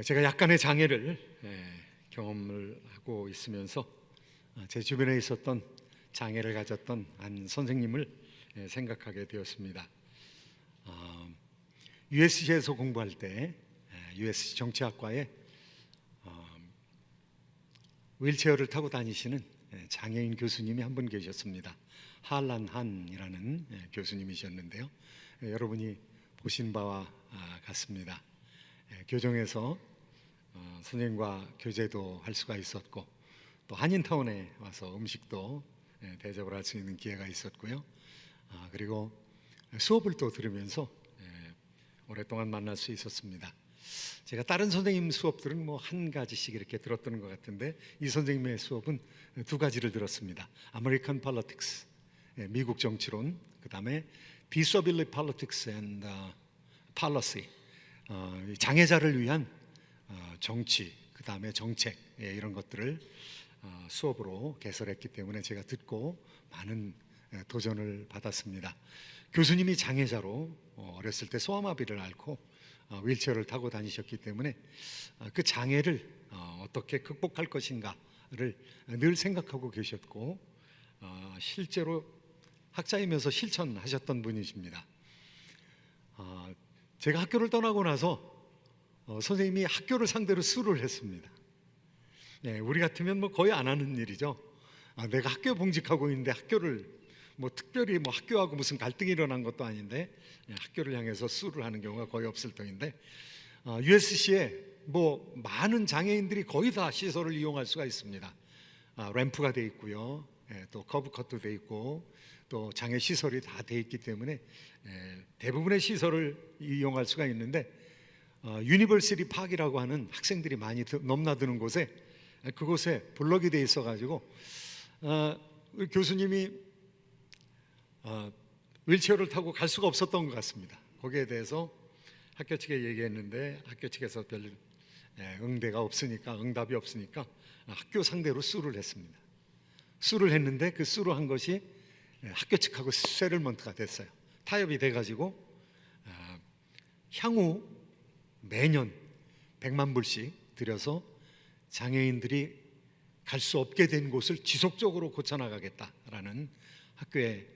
제가 약간의 장애를 경험을 하고 있으면서 제 주변에 있었던 장애를 가졌던 한 선생님을 생각하게 되었습니다. USC에서 공부할 때 USC 정치학과에 휠체어를 타고 다니시는 장애인 교수님이 한 분 계셨습니다. 할란 한이라는 교수님이셨는데요. 여러분이 보신 바와 같습니다. 교정에서 선생님과 교제도 할 수가 있었고, 또 한인타운에 와서 음식도 대접을 할 수 있는 기회가 있었고요. 그리고 수업을 또 들으면서 오랫동안 만날 수 있었습니다. 제가 다른 선생님 수업들은 뭐 한 가지씩 이렇게 들었던 것 같은데, 이 선생님의 수업은 두 가지를 들었습니다. American Politics, 미국 정치론, 그 다음에 Disability Politics and Policy, 장애자를 위한 정치, 그 다음에 정책, 이런 것들을 수업으로 개설했기 때문에 제가 듣고 많은 도전을 받았습니다. 교수님이 장애자로 어렸을 때 소아마비를 앓고 휠체어를 타고 다니셨기 때문에 그 장애를 어떻게 극복할 것인가를 늘 생각하고 계셨고, 실제로 학자이면서 실천하셨던 분이십니다. 제가 학교를 떠나고 나서 선생님이 학교를 상대로 수를 했습니다. 우리 같으면 뭐 거의 안 하는 일이죠. 내가 학교 봉직하고 있는데 학교를 뭐 특별히 뭐 학교하고 무슨 갈등이 일어난 것도 아닌데 학교를 향해서 수를 하는 경우가 거의 없을 터인데, USC에 뭐 많은 장애인들이 거의 다 시설을 이용할 수가 있습니다. 램프가 돼 있고요, 또 커브컷도 돼 있고, 또 장애 시설이 다 돼 있기 때문에 대부분의 시설을 이용할 수가 있는데, 유니버시티 파크라고 하는 학생들이 많이 넘나드는 곳에, 그곳에 블럭이 돼 있어 가지고 교수님이 휠체어를 타고 갈 수가 없었던 것 같습니다. 거기에 대해서 학교 측에 얘기했는데 학교 측에서 별 응답이 없으니까 학교 상대로 수를 했습니다. 수를 했는데 그 수로 한 것이 학교 측하고 세틀먼트가 됐어요. 타협이 돼가지고 향후 매년 100만 불씩 들여서 장애인들이 갈 수 없게 된 곳을 지속적으로 고쳐나가겠다라는 학교의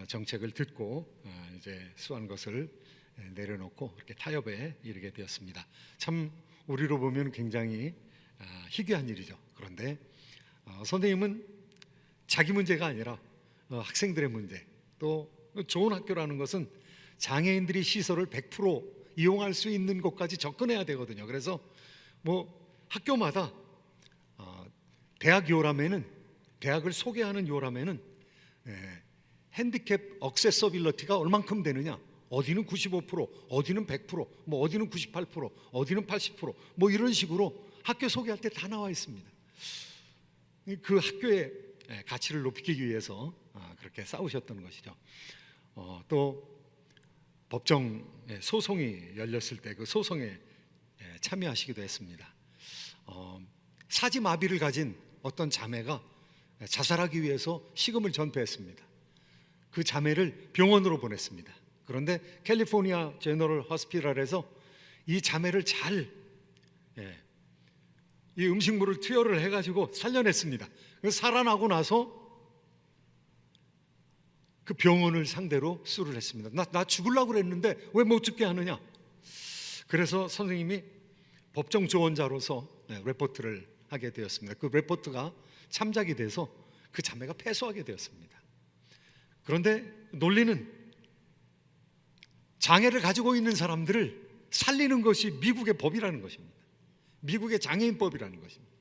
정책을 듣고 이제 수한 것을 내려놓고 이렇게 타협에 이르게 되었습니다. 참 우리로 보면 굉장히 희귀한 일이죠. 그런데 선생님은 자기 문제가 아니라 학생들의 문제, 또 좋은 학교라는 것은 장애인들이 시설을 100% 이용할 수 있는 곳까지 접근해야 되거든요. 그래서 뭐 학교마다 대학 요람에는, 대학을 소개하는 요람에는 핸디캡 억세서빌리티가 얼만큼 되느냐, 어디는 95%, 어디는 100%, 뭐 어디는 98%, 어디는 80%, 뭐 이런 식으로 학교 소개할 때 다 나와 있습니다. 그 학교의 가치를 높이기 위해서 그렇게 싸우셨던 것이죠. 또 법정 소송이 열렸을 때 그 소송에 참여하시기도 했습니다. 사지마비를 가진 어떤 자매가 자살하기 위해서 식음을 전폐했습니다. 그 자매를 병원으로 보냈습니다. 그런데 캘리포니아 제너럴 호스피탈에서 이 자매를 잘 이 음식물을 투여를 해가지고 살려냈습니다. 살아나고 나서 그 병원을 상대로 수를 했습니다. 나 죽으려고 그랬는데 왜 못 죽게 하느냐. 그래서 선생님이 법정 조언자로서 레포트를 하게 되었습니다. 그 레포트가 참작이 돼서 그 자매가 패소하게 되었습니다. 그런데 논리는 장애를 가지고 있는 사람들을 살리는 것이 미국의 법이라는 것입니다. 미국의 장애인법이라는 것입니다.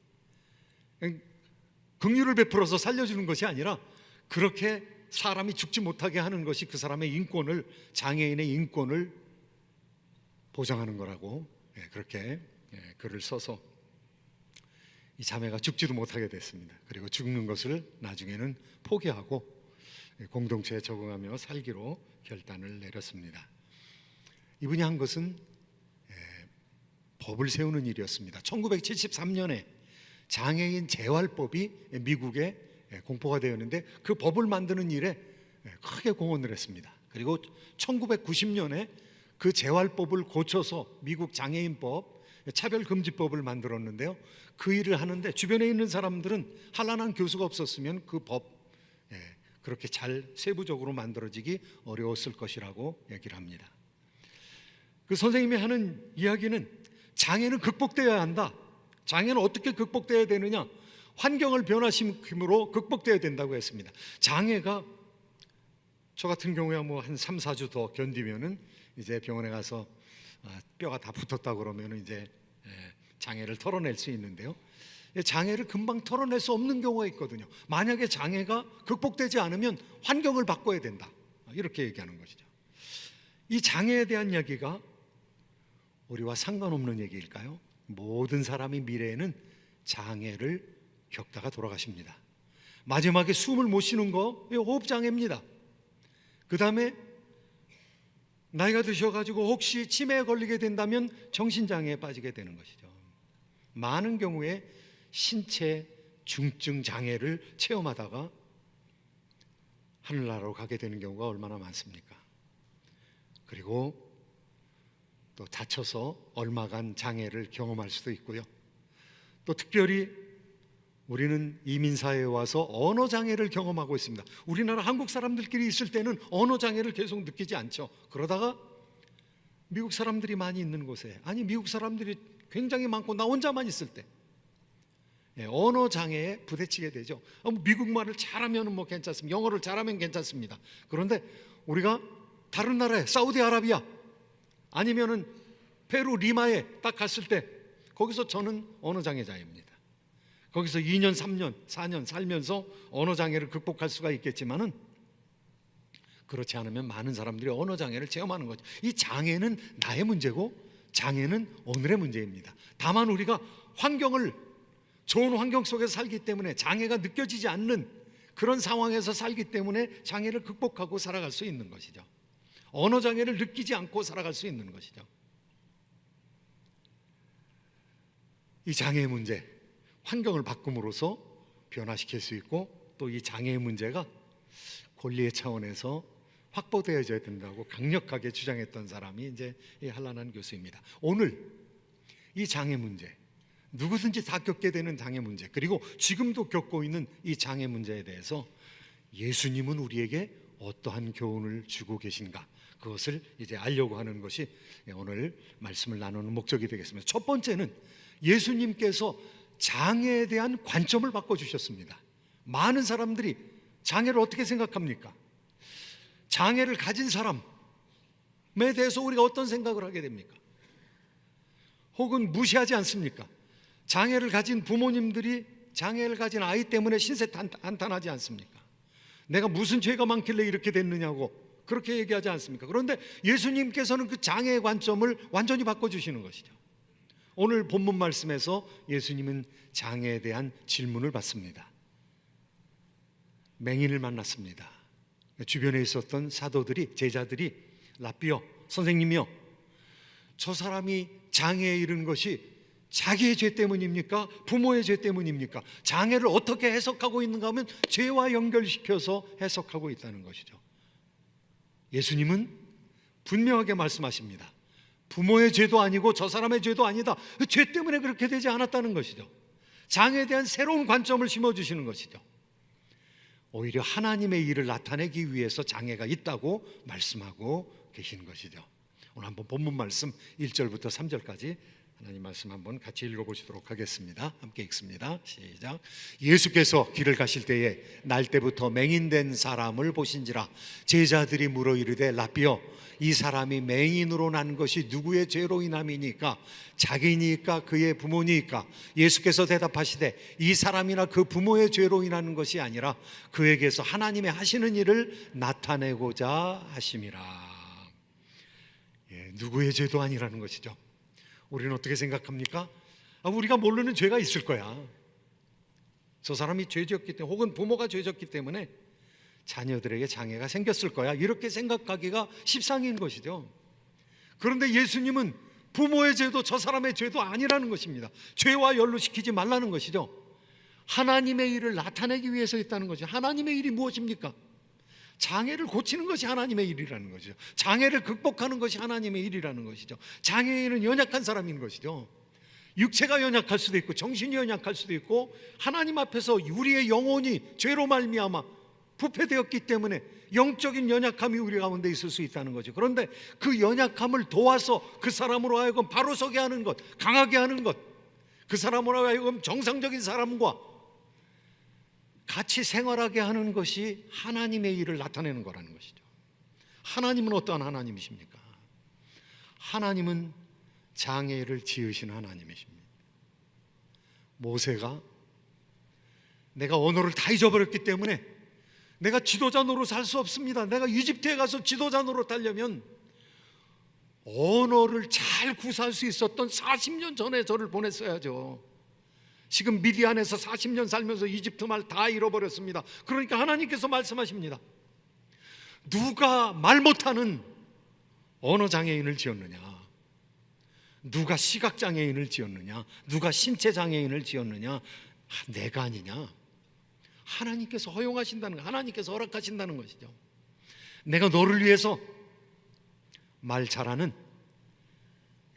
긍휼을 베풀어서 살려주는 것이 아니라 그렇게 사람이 죽지 못하게 하는 것이 그 사람의 인권을, 장애인의 인권을 보장하는 거라고 그렇게 글을 써서 이 자매가 죽지도 못하게 됐습니다. 그리고 죽는 것을 나중에는 포기하고 공동체에 적응하며 살기로 결단을 내렸습니다. 이분이 한 것은 법을 세우는 일이었습니다. 1973년에 장애인 재활법이 미국에 공포가 되었는데 그 법을 만드는 일에 크게 공헌을 했습니다. 그리고 1990년에 그 재활법을 고쳐서 미국 장애인법 차별금지법을 만들었는데요. 그 일을 하는데 주변에 있는 사람들은 한란한 교수가 없었으면 그 법 그렇게 잘 세부적으로 만들어지기 어려웠을 것이라고 얘기를 합니다. 그 선생님이 하는 이야기는 장애는 극복되어야 한다. 장애는 어떻게 극복되어야 되느냐? 환경을 변화시킴으로 극복되어야 된다고 했습니다. 장애가 저 같은 경우에 뭐 한 3, 4주 더 견디면은 이제 병원에 가서 뼈가 다 붙었다 그러면은 이제 장애를 털어낼 수 있는데요. 장애를 금방 털어낼 수 없는 경우가 있거든요. 만약에 장애가 극복되지 않으면 환경을 바꿔야 된다. 이렇게 얘기하는 것이죠. 이 장애에 대한 이야기가 우리와 상관없는 얘기일까요? 모든 사람이 미래에는 장애를 겪다가 돌아가십니다. 마지막에 숨을 못 쉬는 거 호흡장애입니다. 그 다음에 나이가 드셔가지고 혹시 치매에 걸리게 된다면 정신장애에 빠지게 되는 것이죠. 많은 경우에 신체 중증 장애를 체험하다가 하늘나라로 가게 되는 경우가 얼마나 많습니까? 그리고 또 다쳐서 얼마간 장애를 경험할 수도 있고요. 또 특별히 우리는 이민사회에 와서 언어 장애를 경험하고 있습니다. 우리나라 한국 사람들끼리 있을 때는 언어 장애를 계속 느끼지 않죠. 그러다가 미국 사람들이 많이 있는 곳에, 아니 미국 사람들이 굉장히 많고 나 혼자만 있을 때 언어 장애에 부딪히게 되죠. 미국말을 잘하면 뭐 괜찮습니다. 영어를 잘하면 괜찮습니다. 그런데 우리가 다른 나라에 사우디아라비아 아니면은 페루 리마에 딱 갔을 때 거기서 저는 언어 장애자입니다. 거기서 2년, 3년, 4년 살면서 언어 장애를 극복할 수가 있겠지만은 그렇지 않으면 많은 사람들이 언어 장애를 체험하는 거죠. 이 장애는 나의 문제고 장애는 오늘의 문제입니다. 다만 우리가 환경을 좋은 환경 속에서 살기 때문에 장애가 느껴지지 않는 그런 상황에서 살기 때문에 장애를 극복하고 살아갈 수 있는 것이죠. 언어 장애를 느끼지 않고 살아갈 수 있는 것이죠. 이 장애의 문제, 환경을 바꿈으로써 변화시킬 수 있고 또 이 장애의 문제가 권리의 차원에서 확보되어져야 된다고 강력하게 주장했던 사람이 이제 이 한란한 교수입니다. 오늘 이 장애 문제, 누구든지 다 겪게 되는 장애 문제, 그리고 지금도 겪고 있는 이 장애 문제에 대해서 예수님은 우리에게 어떠한 교훈을 주고 계신가, 그것을 이제 알려고 하는 것이 오늘 말씀을 나누는 목적이 되겠습니다. 첫 번째는 예수님께서 장애에 대한 관점을 바꿔주셨습니다. 많은 사람들이 장애를 어떻게 생각합니까? 장애를 가진 사람에 대해서 우리가 어떤 생각을 하게 됩니까? 혹은 무시하지 않습니까? 장애를 가진 부모님들이 장애를 가진 아이 때문에 신세한탄하지 않습니까? 내가 무슨 죄가 많길래 이렇게 됐느냐고 그렇게 얘기하지 않습니까? 그런데 예수님께서는 그 장애의 관점을 완전히 바꿔주시는 것이죠. 오늘 본문 말씀에서 예수님은 장애에 대한 질문을 받습니다. 맹인을 만났습니다. 주변에 있었던 사도들이, 제자들이 랍비여, 선생님이여, 저 사람이 장애에 이른 것이 자기의 죄 때문입니까? 부모의 죄 때문입니까? 장애를 어떻게 해석하고 있는가 하면 죄와 연결시켜서 해석하고 있다는 것이죠. 예수님은 분명하게 말씀하십니다. 부모의 죄도 아니고 저 사람의 죄도 아니다. 죄 때문에 그렇게 되지 않았다는 것이죠. 장애에 대한 새로운 관점을 심어주시는 것이죠. 오히려 하나님의 일을 나타내기 위해서 장애가 있다고 말씀하고 계신 것이죠. 오늘 한번 본문 말씀 1절부터 3절까지 하나님 말씀 한번 같이 읽어보시도록 하겠습니다. 함께 읽습니다. 시작. 예수께서 길을 가실 때에 날 때부터 맹인된 사람을 보신지라. 제자들이 물어 이르되 랍비여, 이 사람이 맹인으로 난 것이 누구의 죄로 인함이니까? 자기니까 그의 부모니까? 예수께서 대답하시되 이 사람이나 그 부모의 죄로 인하는 것이 아니라 그에게서 하나님의 하시는 일을 나타내고자 하심이라. 누구의 죄도 아니라는 것이죠. 우리는 어떻게 생각합니까? 우리가 모르는 죄가 있을 거야. 저 사람이 죄졌기 때문에, 혹은 부모가 죄졌기 때문에 자녀들에게 장애가 생겼을 거야, 이렇게 생각하기가 십상인 것이죠. 그런데 예수님은 부모의 죄도 저 사람의 죄도 아니라는 것입니다. 죄와 연루시키지 말라는 것이죠. 하나님의 일을 나타내기 위해서 있다는 거죠. 하나님의 일이 무엇입니까? 장애를 고치는 것이 하나님의 일이라는 것이죠. 장애를 극복하는 것이 하나님의 일이라는 것이죠. 장애인은 연약한 사람인 것이죠. 육체가 연약할 수도 있고 정신이 연약할 수도 있고 하나님 앞에서 우리의 영혼이 죄로 말미암아 부패되었기 때문에 영적인 연약함이 우리 가운데 있을 수 있다는 거죠. 그런데 그 연약함을 도와서 그 사람으로 하여금 바로 서게 하는 것, 강하게 하는 것, 그 사람으로 하여금 정상적인 사람과 같이 생활하게 하는 것이 하나님의 일을 나타내는 거라는 것이죠. 하나님은 어떠한 하나님이십니까? 하나님은 장애를 지으신 하나님이십니다. 모세가 내가 언어를 다 잊어버렸기 때문에 내가 지도자 노릇 할 수 없습니다. 내가 이집트에 가서 지도자 노릇 하려면 언어를 잘 구사할 수 있었던 40년 전에 저를 보냈어야죠. 지금 미디안에서 40년 살면서 이집트 말 다 잃어버렸습니다. 그러니까 하나님께서 말씀하십니다. 누가 말 못하는 언어 장애인을 지었느냐? 누가 시각 장애인을 지었느냐? 누가 신체 장애인을 지었느냐? 내가 아니냐? 하나님께서 허용하신다는 거, 하나님께서 허락하신다는 것이죠. 내가 너를 위해서 말 잘하는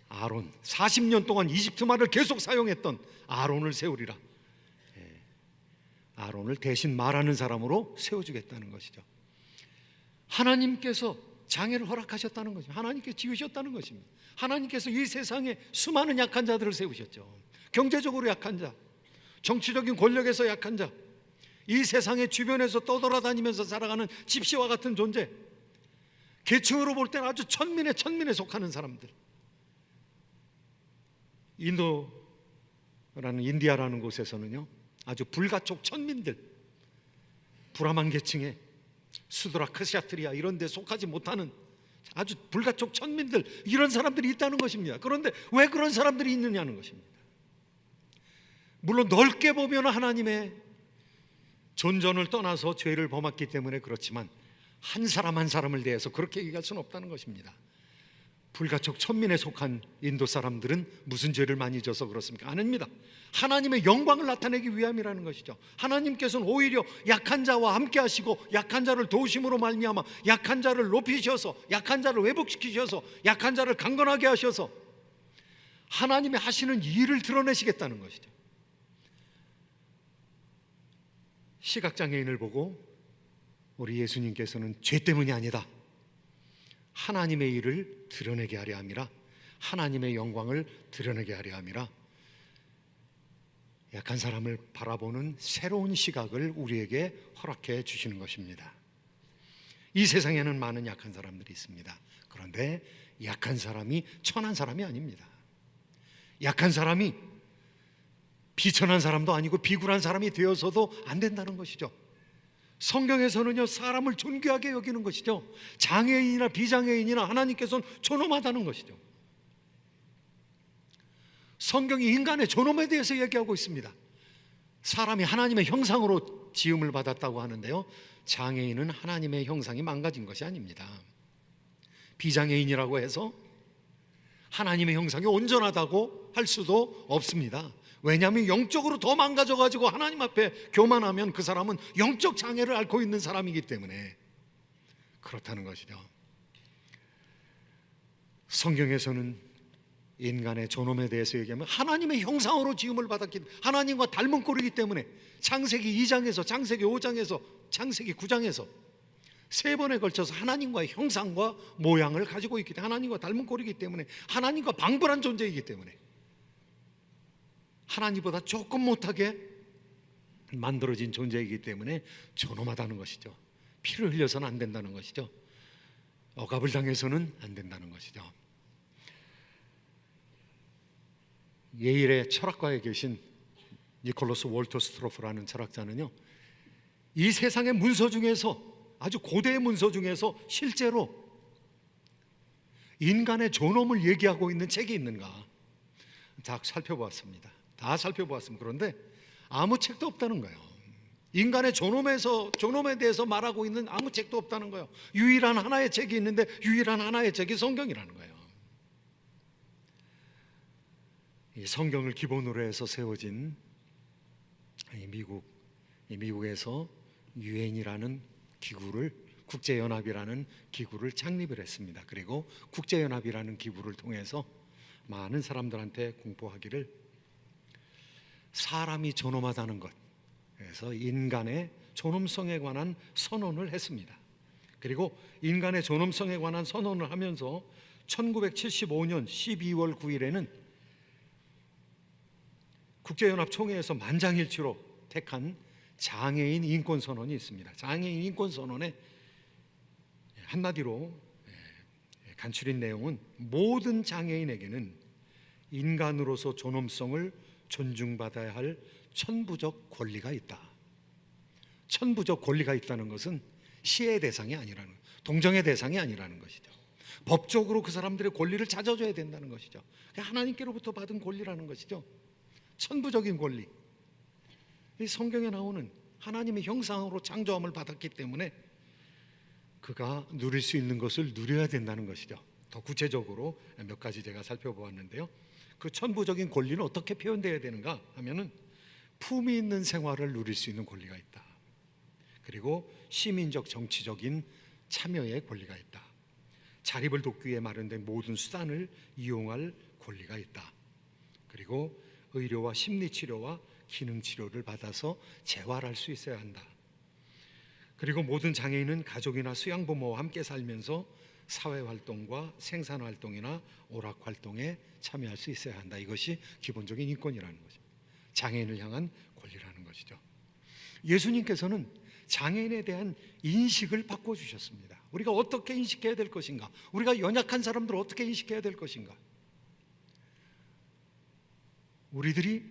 아론, 40년 동안 이집트 말을 계속 사용했던 아론을 세우리라. 아론을 대신 말하는 사람으로 세워주겠다는 것이죠. 하나님께서 장애를 허락하셨다는 거죠. 하나님께서 지으셨다는 것입니다. 하나님께서 이 세상에 수많은 약한 자들을 세우셨죠. 경제적으로 약한 자, 정치적인 권력에서 약한 자, 이 세상의 주변에서 떠돌아다니면서 살아가는 집시와 같은 존재, 계층으로 볼 때는 아주 천민에 속하는 사람들. 인디아라는 곳에서는요, 아주 불가촉 천민들, 브라만 계층에 수드라 크샤트리아 이런 데 속하지 못하는 아주 불가촉 천민들, 이런 사람들이 있다는 것입니다. 그런데 왜 그런 사람들이 있느냐는 것입니다. 물론 넓게 보면 하나님의 존전을 떠나서 죄를 범했기 때문에 그렇지만 한 사람 한 사람을 대해서 그렇게 얘기할 수는 없다는 것입니다. 불가촉 천민에 속한 인도 사람들은 무슨 죄를 많이 져서 그렇습니까? 아닙니다. 하나님의 영광을 나타내기 위함이라는 것이죠. 하나님께서는 오히려 약한 자와 함께 하시고 약한 자를 도우심으로 말미암아 약한 자를 높이셔서, 약한 자를 회복시키셔서, 약한 자를 강건하게 하셔서 하나님의 하시는 일을 드러내시겠다는 것이죠. 시각장애인을 보고 우리 예수님께서는 죄 때문이 아니다, 하나님의 일을 드러내게 하려 함이라, 하나님의 영광을 드러내게 하려 함이라, 약한 사람을 바라보는 새로운 시각을 우리에게 허락해 주시는 것입니다. 이 세상에는 많은 약한 사람들이 있습니다. 그런데 약한 사람이 천한 사람이 아닙니다. 약한 사람이 비천한 사람도 아니고 비굴한 사람이 되어서도 안 된다는 것이죠. 성경에서는요, 사람을 존귀하게 여기는 것이죠. 장애인이나 비장애인이나 하나님께서는 존엄하다는 것이죠. 성경이 인간의 존엄에 대해서 얘기하고 있습니다. 사람이 하나님의 형상으로 지음을 받았다고 하는데요, 장애인은 하나님의 형상이 망가진 것이 아닙니다. 비장애인이라고 해서 하나님의 형상이 온전하다고 할 수도 없습니다. 왜냐하면 영적으로 더 망가져가지고 하나님 앞에 교만하면 그 사람은 영적 장애를 앓고 있는 사람이기 때문에 그렇다는 것이죠. 성경에서는 인간의 존엄에 대해서 얘기하면 하나님의 형상으로 지음을 받았기 때문에, 하나님과 닮은 꼴이기 때문에 창세기 2장에서 창세기 5장에서 창세기 9장에서 세 번에 걸쳐서 하나님과의 형상과 모양을 가지고 있기 때문에, 하나님과 닮은 꼴이기 때문에, 하나님과 방불한 존재이기 때문에 하나님보다 조금 못하게 만들어진 존재이기 때문에 존엄하다는 것이죠. 피를 흘려서는 안 된다는 것이죠. 억압을 당해서는 안 된다는 것이죠. 예일의 철학과에 계신 니콜러스 월터 스트로프라는 철학자는요, 이 세상의 문서 중에서, 아주 고대의 문서 중에서 실제로 인간의 존엄을 얘기하고 있는 책이 있는가 다 살펴보았습니다. 그런데 아무 책도 없다는 거예요. 인간의 존엄에 대해서 말하고 있는 아무 책도 없다는 거예요. 유일한 하나의 책이 있는데 유일한 하나의 책이 성경이라는 거예요. 이 성경을 기본으로 해서 세워진 미국에서 유엔이라는 기구를, 국제연합이라는 기구를 창립을 했습니다. 그리고 국제연합이라는 기구를 통해서 많은 사람들한테 공포하기를 사람이 존엄하다는 것, 그래서 인간의 존엄성에 관한 선언을 했습니다. 그리고 인간의 존엄성에 관한 선언을 하면서 1975년 12월 9일에는 국제연합 총회에서 만장일치로 택한 장애인 인권선언이 있습니다. 장애인 인권선언의 한마디로 간추린 내용은 모든 장애인에게는 인간으로서 존엄성을 존중받아야 할 천부적 권리가 있다. 천부적 권리가 있다는 것은 시의 대상이 아니라는, 동정의 대상이 아니라는 것이죠. 법적으로 그 사람들의 권리를 찾아줘야 된다는 것이죠. 하나님께로부터 받은 권리라는 것이죠. 천부적인 권리. 이 성경에 나오는 하나님의 형상으로 창조함을 받았기 때문에 그가 누릴 수 있는 것을 누려야 된다는 것이죠. 더 구체적으로 몇 가지 제가 살펴보았는데요. 그 천부적인 권리는 어떻게 표현되어야 되는가 하면은 품위 있는 생활을 누릴 수 있는 권리가 있다. 그리고 시민적 정치적인 참여의 권리가 있다. 자립을 돕기 위해 마련된 모든 수단을 이용할 권리가 있다. 그리고 의료와 심리치료와 기능치료를 받아서 재활할 수 있어야 한다. 그리고 모든 장애인은 가족이나 수양부모와 함께 살면서 사회활동과 생산활동이나 오락활동에 참여할 수 있어야 한다. 이것이 기본적인 인권이라는 거죠. 장애인을 향한 권리라는 것이죠. 예수님께서는 장애인에 대한 인식을 바꿔주셨습니다. 우리가 어떻게 인식해야 될 것인가? 우리가 연약한 사람들을 어떻게 인식해야 될 것인가? 우리들이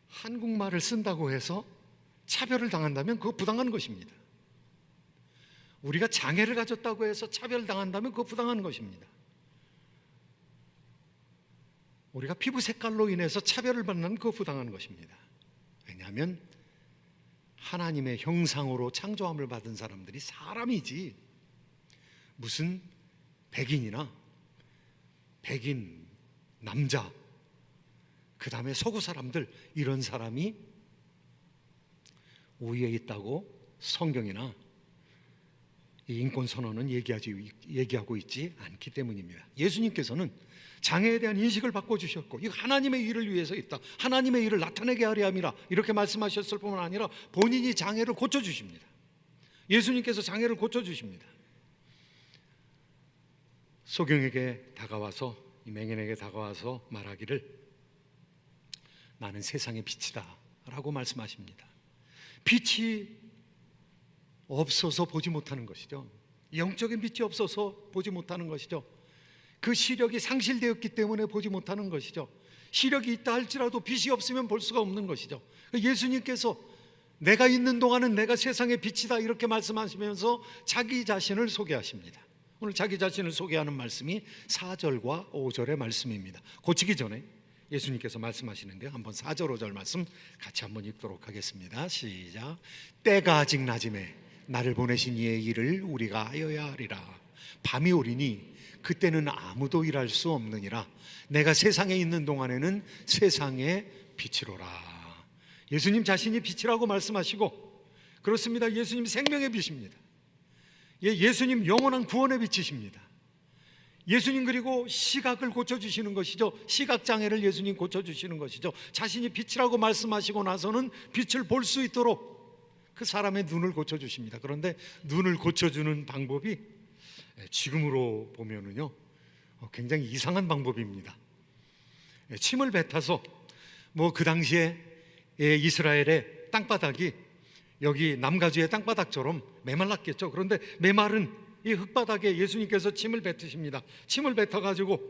한국말을 쓴다고 해서 차별을 당한다면 그거 부당한 것입니다. 우리가 장애를 가졌다고 해서 차별당한다면 그거 부당한 것입니다. 우리가 피부 색깔로 인해서 차별을 받는 그거 부당한 것입니다. 왜냐하면 하나님의 형상으로 창조함을 받은 사람들이 사람이지 무슨 백인이나 백인 남자 그 다음에 서구 사람들 이런 사람이 우위에 있다고 성경이나 이 인권선언은 얘기하고 있지 않기 때문입니다. 예수님께서는 장애에 대한 인식을 바꿔주셨고 이거 하나님의 일을 위해서 있다, 하나님의 일을 나타내게 하려 함이라 이렇게 말씀하셨을 뿐만 아니라 본인이 장애를 고쳐주십니다. 예수님께서 장애를 고쳐주십니다. 소경에게 다가와서, 이 맹인에게 다가와서 말하기를 나는 세상의 빛이다 라고 말씀하십니다. 빛이 없어서 보지 못하는 것이죠. 영적인 빛이 없어서 보지 못하는 것이죠. 그 시력이 상실되었기 때문에 보지 못하는 것이죠. 시력이 있다 할지라도 빛이 없으면 볼 수가 없는 것이죠. 예수님께서 내가 있는 동안은 내가 세상의 빛이다 이렇게 말씀하시면서 자기 자신을 소개하십니다. 오늘 자기 자신을 소개하는 말씀이 4절과 5절의 말씀입니다. 고치기 전에 예수님께서 말씀하시는데요, 한번 4절 5절 말씀 같이 한번 읽도록 하겠습니다. 시작. 때가 아직 낮음에 나를 보내신 이의 일을 우리가 하여야 하리라. 밤이 오리니 그때는 아무도 일할 수 없느니라. 내가 세상에 있는 동안에는 세상의 빛이로라. 예수님 자신이 빛이라고 말씀하시고, 그렇습니다. 예수님 생명의 빛입니다. 예수님 영원한 구원의 빛이십니다. 예수님 그리고 시각을 고쳐주시는 것이죠. 시각장애를 예수님 고쳐주시는 것이죠. 자신이 빛이라고 말씀하시고 나서는 빛을 볼 수 있도록 그 사람의 눈을 고쳐주십니다. 그런데 눈을 고쳐주는 방법이 지금으로 보면은요 굉장히 이상한 방법입니다. 침을 뱉어서 그 당시에 이스라엘의 땅바닥이 여기 남가주의 땅바닥처럼 메말랐겠죠. 그런데 메마른 이 흙바닥에 예수님께서 침을 뱉으십니다. 침을 뱉어가지고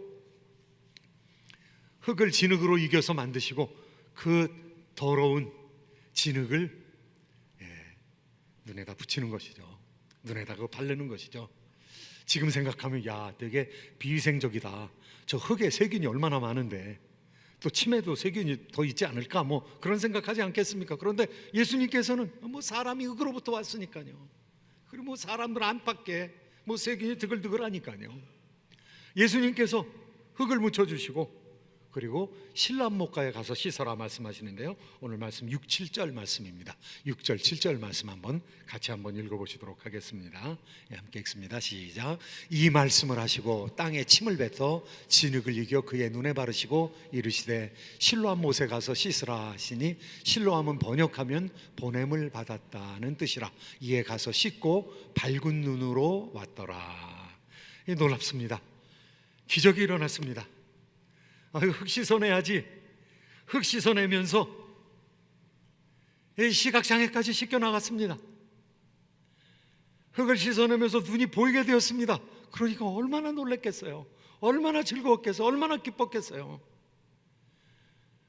흙을 진흙으로 이겨서 만드시고 그 더러운 진흙을 눈에다 붙이는 것이죠. 눈에다 그거 바르는 것이죠. 지금 생각하면 야 되게 비위생적이다. 저 흙에 세균이 얼마나 많은데 또 침에도 세균이 더 있지 않을까 그런 생각하지 않겠습니까? 그런데 예수님께서는 사람이 흙으로부터 왔으니까요. 그리고 사람들 안팎에 세균이 드글드글하니까요. 예수님께서 흙을 묻혀주시고 그리고 신람목가에 가서 씻어라 말씀하시는데요, 오늘 말씀 6, 7절 말씀입니다. 6절, 7절 말씀 같이 한번 읽어보시도록 하겠습니다. 함께 읽습니다. 시작. 이 말씀을 하시고 땅에 침을 뱉어 진흙을 이겨 그의 눈에 바르시고 이르시되 실로암 못에 가서 씻으라 하시니, 실로암은 번역하면 보냄을 받았다는 뜻이라. 이에 가서 씻고 밝은 눈으로 왔더라. 놀랍습니다. 기적이 일어났습니다. 흙 씻어내야지. 흙 씻어내면서 시각장애까지 씻겨나갔습니다. 흙을 씻어내면서 눈이 보이게 되었습니다. 그러니까 얼마나 놀랐겠어요. 얼마나 즐거웠겠어요. 얼마나 기뻤겠어요.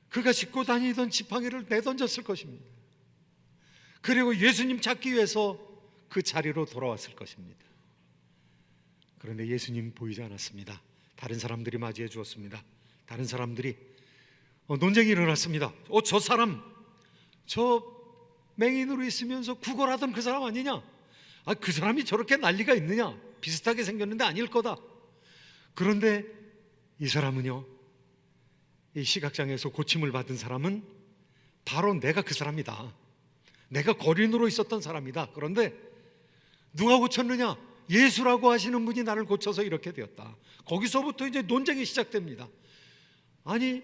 그가 짚고 다니던 지팡이를 내던졌을 것입니다. 그리고 예수님 찾기 위해서 그 자리로 돌아왔을 것입니다. 그런데 예수님 보이지 않았습니다. 다른 사람들이 맞이해 주었습니다. 다른 사람들이 논쟁이 일어났습니다. 저 사람, 저 맹인으로 있으면서 구걸하던 그 사람 아니냐? 그 사람이 저렇게 난리가 있느냐? 비슷하게 생겼는데 아닐 거다. 그런데 이 사람은요, 이 시각장애에서 고침을 받은 사람은 바로 내가 그 사람이다. 내가 거린으로 있었던 사람이다. 그런데 누가 고쳤느냐? 예수라고 하시는 분이 나를 고쳐서 이렇게 되었다. 거기서부터 이제 논쟁이 시작됩니다. 아니,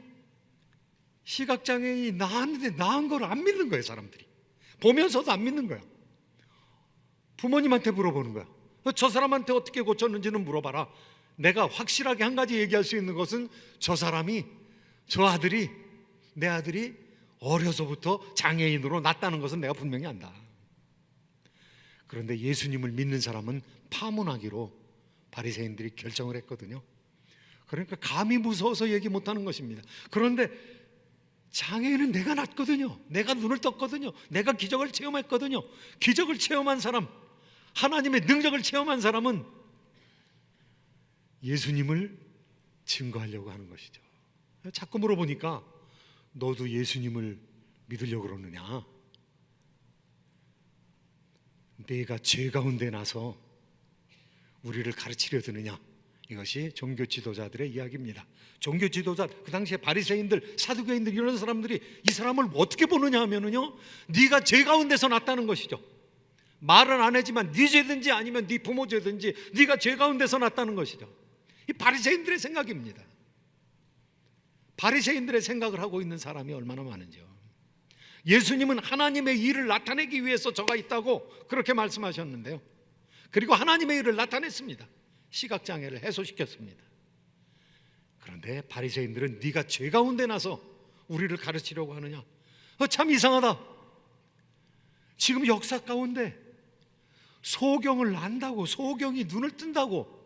시각장애인이 나았는데 나은 걸 안 믿는 거예요. 사람들이 보면서도 안 믿는 거야. 부모님한테 물어보는 거야. 저 사람한테 어떻게 고쳤는지는 물어봐라. 내가 확실하게 한 가지 얘기할 수 있는 것은 저 사람이, 저 아들이, 내 아들이 어려서부터 장애인으로 났다는 것은 내가 분명히 안다. 그런데 예수님을 믿는 사람은 파문하기로 바리새인들이 결정을 했거든요. 그러니까 감히 무서워서 얘기 못하는 것입니다. 그런데 장애인은 내가 낳거든요. 내가 눈을 떴거든요. 내가 기적을 체험했거든요. 기적을 체험한 사람, 하나님의 능력을 체험한 사람은 예수님을 증거하려고 하는 것이죠. 자꾸 물어보니까 너도 예수님을 믿으려고 그러느냐? 내가 죄 가운데 나서 우리를 가르치려 드느냐? 이것이 종교 지도자들의 이야기입니다. 종교 지도자, 그 당시에 바리새인들, 사두개인들, 이런 사람들이 이 사람을 어떻게 보느냐 하면은요, 네가 죄 가운데서 났다는 것이죠. 말은 안 하지만 네 죄든지 아니면 네 부모 죄든지 네가 죄 가운데서 났다는 것이죠. 이 바리새인들의 생각입니다. 바리새인들의 생각을 하고 있는 사람이 얼마나 많은지요. 예수님은 하나님의 일을 나타내기 위해서 저가 있다고 그렇게 말씀하셨는데요, 그리고 하나님의 일을 나타냈습니다. 시각장애를 해소시켰습니다. 그런데 바리새인들은 네가 죄 가운데 나서 우리를 가르치려고 하느냐? 참 이상하다. 지금 역사 가운데 소경을 안다고, 소경이 눈을 뜬다고,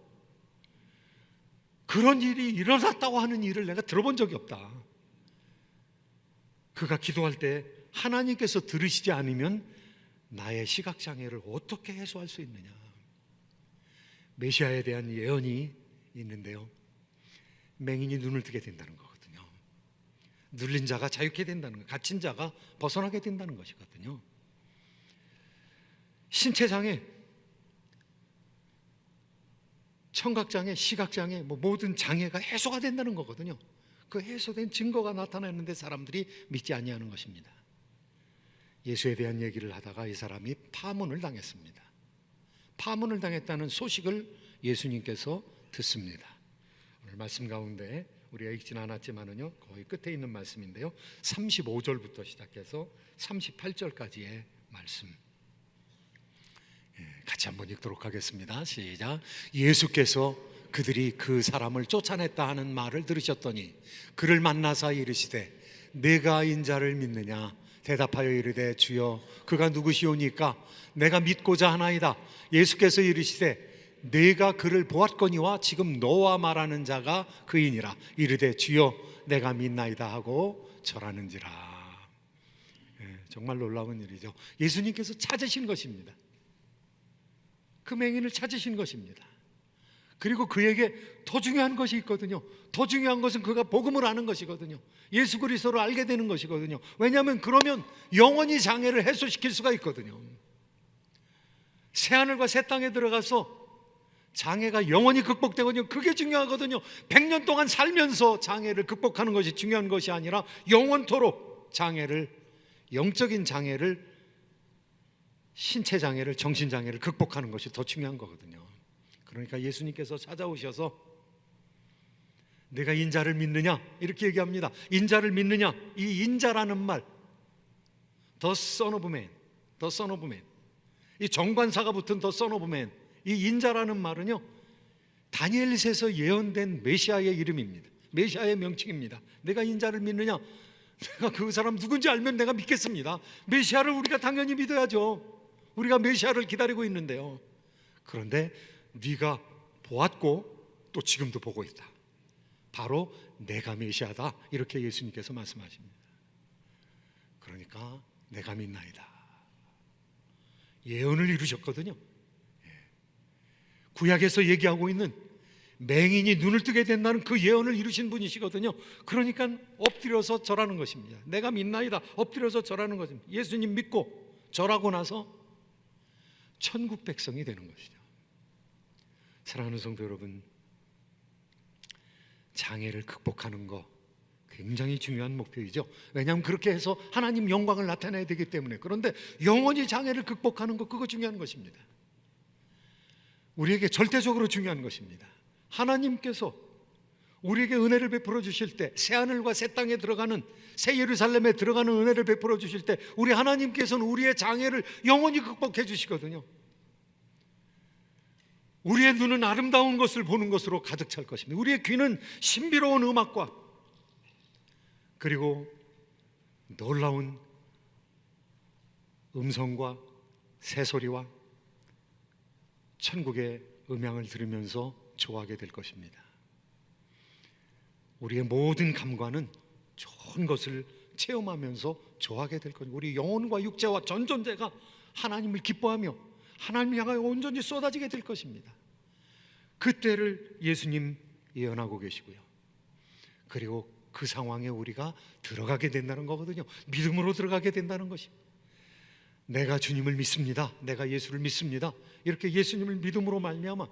그런 일이 일어났다고 하는 일을 내가 들어본 적이 없다. 그가 기도할 때 하나님께서 들으시지 않으면 나의 시각장애를 어떻게 해소할 수 있느냐? 메시아에 대한 예언이 있는데요, 맹인이 눈을 뜨게 된다는 거거든요. 눌린 자가 자유케 된다는 거, 갇힌 자가 벗어나게 된다는 것이거든요. 신체장애, 청각장애, 시각장애, 모든 장애가 해소가 된다는 거거든요. 그 해소된 증거가 나타났는데 사람들이 믿지 아니하는 것입니다. 예수에 대한 얘기를 하다가 이 사람이 파문을 당했습니다. 파문을 당했다는 소식을 예수님께서 듣습니다. 오늘 말씀 가운데 우리가 읽지는 않았지만은요, 거의 끝에 있는 말씀인데요, 35절부터 시작해서 38절까지의 말씀, 같이 한번 읽도록 하겠습니다. 시작. 예수께서 그들이 그 사람을 쫓아냈다 하는 말을 들으셨더니 그를 만나사 이르시되 내가 인자를 믿느냐? 대답하여 이르되 주여 그가 누구시오니까 내가 믿고자 하나이다. 예수께서 이르시되 내가 그를 보았거니와 지금 너와 말하는 자가 그이니라. 이르되 주여 내가 믿나이다 하고 절하는지라. 정말 놀라운 일이죠. 예수님께서 찾으신 것입니다. 그 맹인을 찾으신 것입니다. 그리고 그에게 더 중요한 것이 있거든요. 더 중요한 것은 그가 복음을 아는 것이거든요. 예수 그리스도를 알게 되는 것이거든요. 왜냐하면 그러면 영원히 장애를 해소시킬 수가 있거든요. 새하늘과 새 땅에 들어가서 장애가 영원히 극복되거든요. 그게 중요하거든요. 100년 동안 살면서 장애를 극복하는 것이 중요한 것이 아니라 영원토록 장애를, 영적인 장애를, 신체 장애를, 정신 장애를 극복하는 것이 더 중요한 거거든요. 그러니까 예수님께서 찾아오셔서 내가 인자를 믿느냐 이렇게 얘기합니다. 인자를 믿느냐, 이 인자라는 말, The Son of Man, The Son of Man, 이 정관사가 붙은 The Son of Man, 이 인자라는 말은요, 다니엘서에서 예언된 메시아의 이름입니다. 메시아의 명칭입니다. 내가 인자를 믿느냐, 내가 그 사람 누군지 알면 내가 믿겠습니다. 메시아를 우리가 당연히 믿어야죠. 우리가 메시아를 기다리고 있는데요. 그런데 네가 보았고 또 지금도 보고 있다. 바로 내가 메시아다, 이렇게 예수님께서 말씀하십니다. 그러니까 내가 믿나이다. 예언을 이루셨거든요. 구약에서 얘기하고 있는 맹인이 눈을 뜨게 된다는 그 예언을 이루신 분이시거든요. 그러니까 엎드려서 절하는 것입니다. 내가 믿나이다, 엎드려서 절하는 것입니다. 예수님 믿고 절하고 나서 천국 백성이 되는 것이죠. 사랑하는 성도 여러분, 장애를 극복하는 거 굉장히 중요한 목표이죠. 왜냐하면 그렇게 해서 하나님 영광을 나타내야 되기 때문에. 그런데 영원히 장애를 극복하는 거, 그거 중요한 것입니다. 우리에게 절대적으로 중요한 것입니다. 하나님께서 우리에게 은혜를 베풀어 주실 때, 새하늘과 새 땅에 들어가는, 새 예루살렘에 들어가는 은혜를 베풀어 주실 때, 우리 하나님께서는 우리의 장애를 영원히 극복해 주시거든요. 우리의 눈은 아름다운 것을 보는 것으로 가득 찰 것입니다. 우리의 귀는 신비로운 음악과 그리고 놀라운 음성과 새소리와 천국의 음향을 들으면서 좋아하게 될 것입니다. 우리의 모든 감관은 좋은 것을 체험하면서 좋아하게 될 것입니다. 우리 영혼과 육체와 전 존재가 하나님을 기뻐하며 하나님을 향하여 온전히 쏟아지게 될 것입니다. 그때를 예수님 예언하고 계시고요. 그리고 그 상황에 우리가 들어가게 된다는 거거든요. 믿음으로 들어가게 된다는 것입니다. 내가 주님을 믿습니다, 내가 예수를 믿습니다, 이렇게 예수님을 믿음으로 말미암아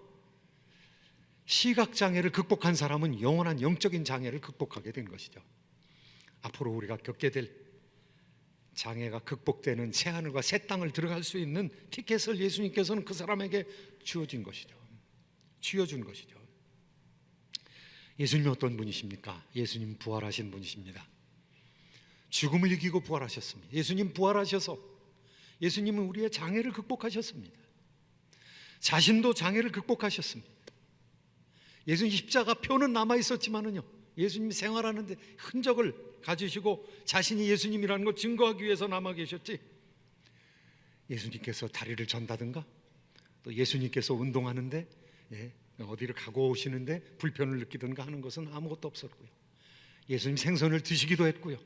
시각장애를 극복한 사람은 영원한 영적인 장애를 극복하게 된 것이죠. 앞으로 우리가 겪게 될 장애가 극복되는 새하늘과 새 땅을 들어갈 수 있는 티켓을 예수님께서는 그 사람에게 주어준 것이죠. 예수님이 어떤 분이십니까? 예수님 부활하신 분이십니다. 죽음을 이기고 부활하셨습니다. 예수님 부활하셔서 예수님은 우리의 장애를 극복하셨습니다. 자신도 장애를 극복하셨습니다. 예수님 십자가 표는 남아있었지만은요, 예수님 생활하는데 흔적을 가지시고 자신이 예수님이라는 걸 증거하기 위해서 남아 계셨지, 예수님께서 다리를 전다든가 또 예수님께서 운동하는데 어디를 가고 오시는데 불편을 느끼든가 하는 것은 아무것도 없었고요. 예수님 생선을 드시기도 했고요,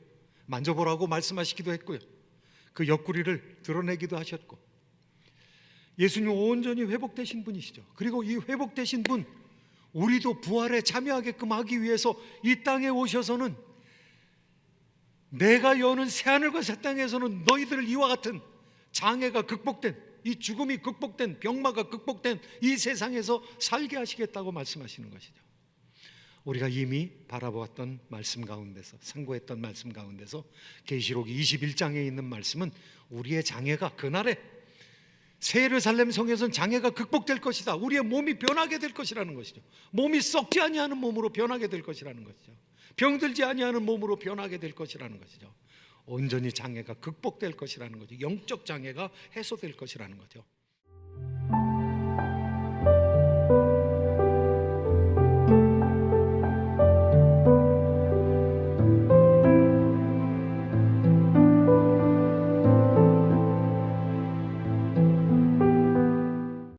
만져보라고 말씀하시기도 했고요, 그 옆구리를 드러내기도 하셨고, 예수님 온전히 회복되신 분이시죠. 그리고 이 회복되신 분, 우리도 부활에 참여하게끔 하기 위해서 이 땅에 오셔서는 내가 여는 새하늘과 새 땅에서는 너희들을 이와 같은 장애가 극복된, 이 죽음이 극복된, 병마가 극복된 이 세상에서 살게 하시겠다고 말씀하시는 것이죠. 우리가 이미 바라보았던 말씀 가운데서, 상고했던 말씀 가운데서 계시록 21장에 있는 말씀은 우리의 장애가 그날에 새 예루살렘 성에서는 장애가 극복될 것이다, 우리의 몸이 변하게 될 것이라는 것이죠. 몸이 썩지 아니하는 몸으로 변하게 될 것이라는 것이죠. 병들지 아니하는 몸으로 변하게 될 것이라는 것이죠. 온전히 장애가 극복될 것이라는 거죠. 영적 장애가 해소될 것이라는 거죠.